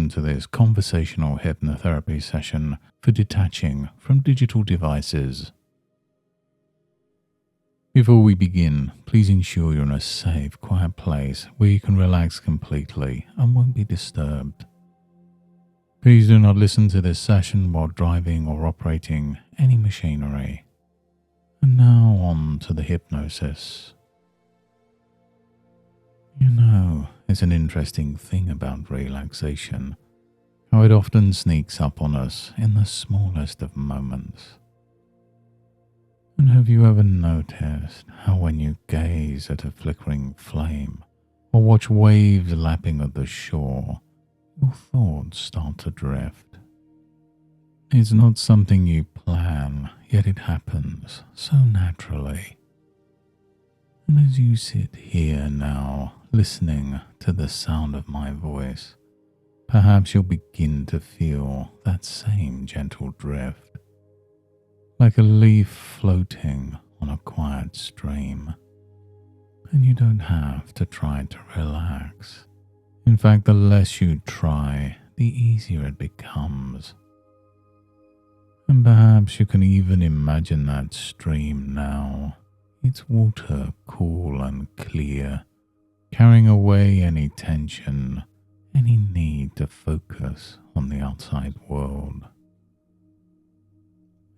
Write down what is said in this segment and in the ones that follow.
welcome to this conversational hypnotherapy session for detaching from digital devices. Before we begin, please ensure you're in a safe, quiet place where you can relax completely and won't be disturbed. Please do not listen to this session while driving or operating any machinery. And now on to the hypnosis. You know, it's an interesting thing about relaxation, how it often sneaks up on us in the smallest of moments. And have you ever noticed how when you gaze at a flickering flame or watch waves lapping at the shore, your thoughts start to drift? It's not something you plan, yet it happens so naturally. And as you sit here now, listening to the sound of my voice, perhaps you'll begin to feel that same gentle drift, like a leaf floating on a quiet stream. And you don't have to try to relax. In fact, the less you try, the easier it becomes. And perhaps you can even imagine that stream now, its water cool and clear, carrying away any tension, any need to focus on the outside world.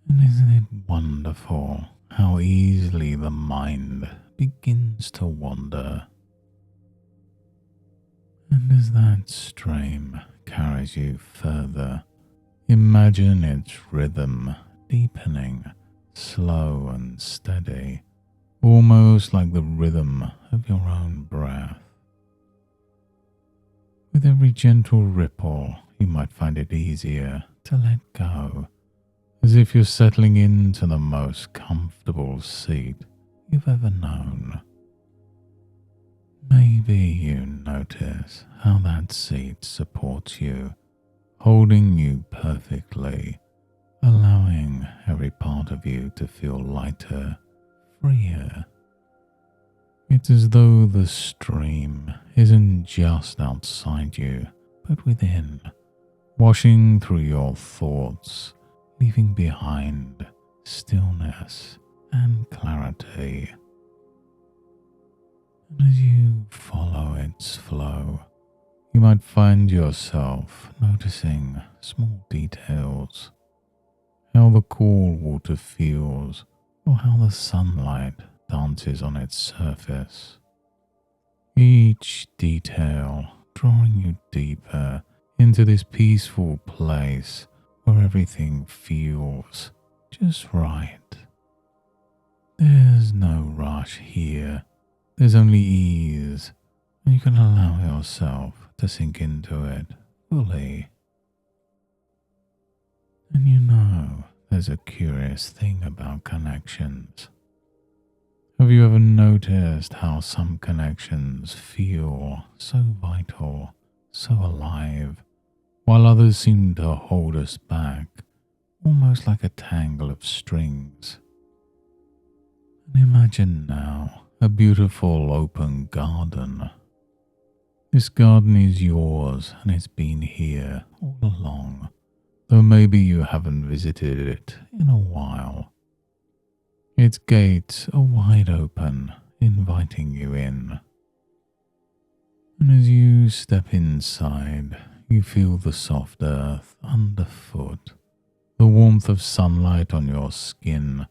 And isn't it wonderful how easily the mind begins to wander? And as that stream carries you further, imagine its rhythm deepening, slow and steady, almost like the rhythm of your own breath. With every gentle ripple, you might find it easier to let go, as if you're settling into the most comfortable seat you've ever known. Maybe you notice how that seat supports you, holding you perfectly, allowing every part of you to feel lighter, freer. It's as though the stream isn't just outside you, but within, washing through your thoughts, leaving behind stillness and clarity. And as you follow its flow, you might find yourself noticing small details, how the cool water feels, or how the sunlight dances on its surface. Each detail drawing you deeper into this peaceful place where everything feels just right. There's no rush here, there's only ease, and you can allow yourself to sink into it fully. And you know, there's a curious thing about connections. Have you ever noticed how some connections feel so vital, so alive, while others seem to hold us back, almost like a tangle of strings? And imagine now a beautiful open garden. This garden is yours and it's been here all along, though maybe you haven't visited it in a while. Its gates are wide open, inviting you in. And as you step inside, you feel the soft earth underfoot, the warmth of sunlight on your skin,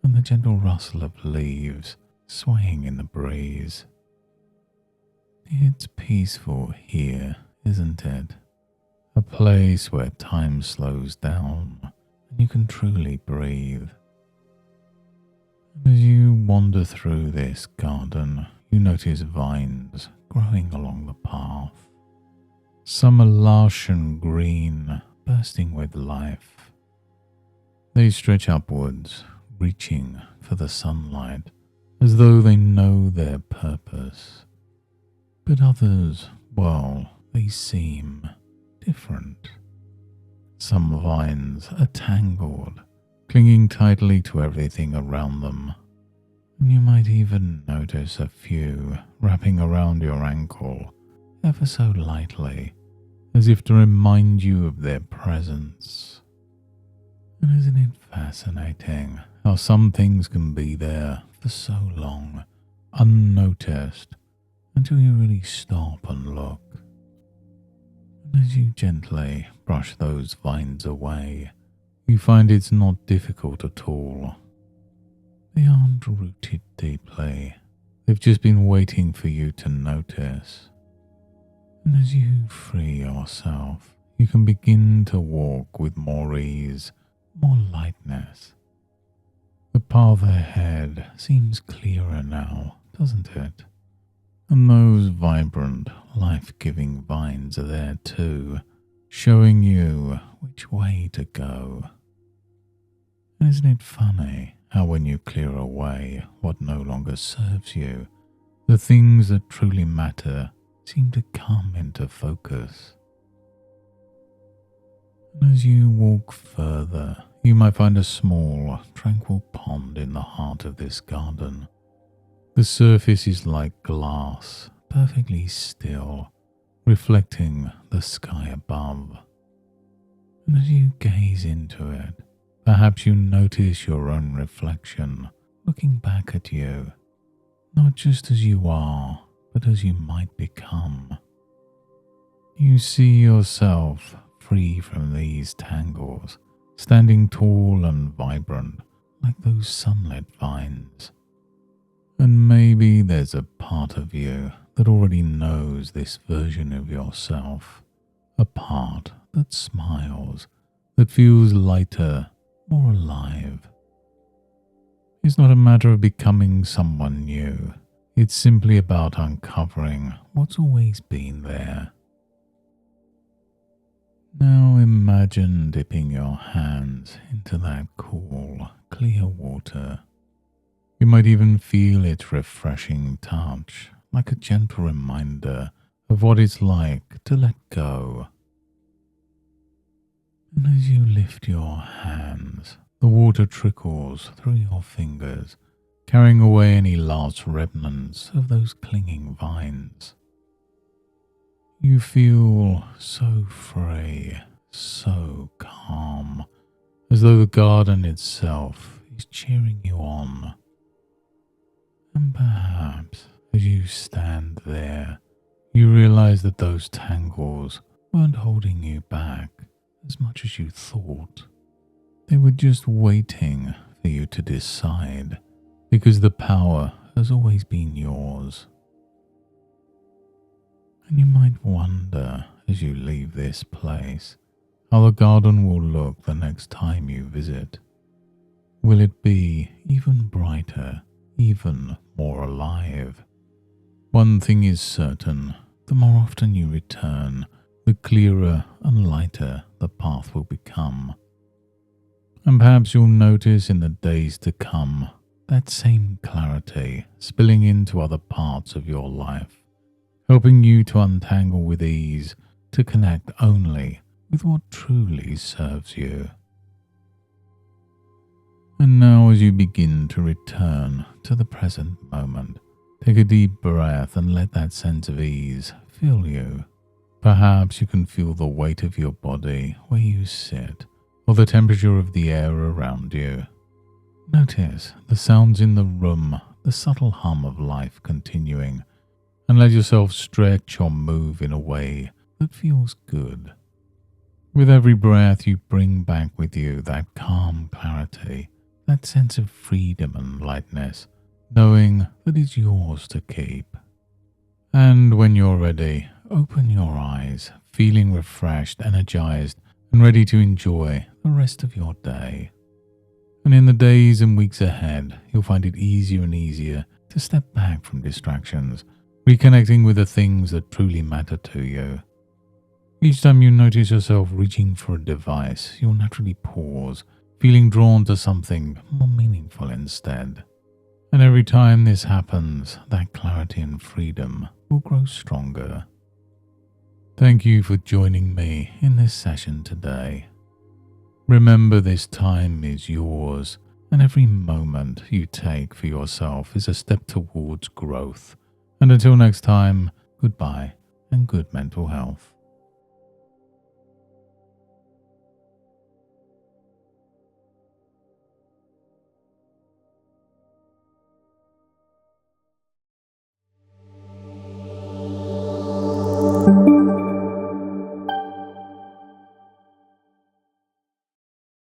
and the gentle rustle of leaves swaying in the breeze. It's peaceful here, isn't it? A place where time slows down and you can truly breathe. As you wander through this garden, you notice vines growing along the path. Some are lush and green, bursting with life. They stretch upwards, reaching for the sunlight, as though they know their purpose. But others, well, they seem different. Some vines are tangled, clinging tightly to everything around them. And you might even notice a few wrapping around your ankle ever so lightly, as if to remind you of their presence. And isn't it fascinating how some things can be there for so long, unnoticed, until you really stop and look? And as you gently brush those vines away, you find it's not difficult at all. They aren't rooted deeply. They've just been waiting for you to notice. And as you free yourself, you can begin to walk with more ease, more lightness. The path ahead seems clearer now, doesn't it? And those vibrant, life-giving vines are there too, showing you which way to go. And isn't it funny how when you clear away what no longer serves you, the things that truly matter seem to come into focus? And as you walk further, you might find a small, tranquil pond in the heart of this garden. The surface is like glass, perfectly still, reflecting the sky above. And as you gaze into it, perhaps you notice your own reflection looking back at you, not just as you are, but as you might become. You see yourself free from these tangles, standing tall and vibrant like those sunlit vines. And maybe there's a part of you that already knows this version of yourself, a part that smiles, that feels lighter, more alive. It's not a matter of becoming someone new. It's simply about uncovering what's always been there. Now imagine dipping your hands into that cool, clear water. You might even feel its refreshing touch, like a gentle reminder of what it's like to let go. And as you lift your hands, the water trickles through your fingers, carrying away any last remnants of those clinging vines. You feel so free, so calm, as though the garden itself is cheering you on. And perhaps as you stand there, you realize that those tangles weren't holding you back as much as you thought. They were just waiting for you to decide, because the power has always been yours. And you might wonder as you leave this place how the garden will look the next time you visit. Will it be even brighter, even more alive? One thing is certain, the more often you return, the clearer and lighter the path will become. And perhaps you'll notice in the days to come that same clarity spilling into other parts of your life, helping you to untangle with ease, to connect only with what truly serves you. And now as you begin to return to the present moment, take a deep breath and let that sense of ease fill you. Perhaps you can feel the weight of your body where you sit, or the temperature of the air around you. Notice the sounds in the room, the subtle hum of life continuing, and let yourself stretch or move in a way that feels good. With every breath you bring back with you that calm clarity, that sense of freedom and lightness, knowing that it's yours to keep. And when you're ready, open your eyes, feeling refreshed, energized, and ready to enjoy the rest of your day. And in the days and weeks ahead, you'll find it easier and easier to step back from distractions, reconnecting with the things that truly matter to you. Each time you notice yourself reaching for a device, you'll naturally pause, feeling drawn to something more meaningful instead. And every time this happens, that clarity and freedom will grow stronger. Thank you for joining me in this session today. Remember, this time is yours, and every moment you take for yourself is a step towards growth. And until next time, goodbye and good mental health.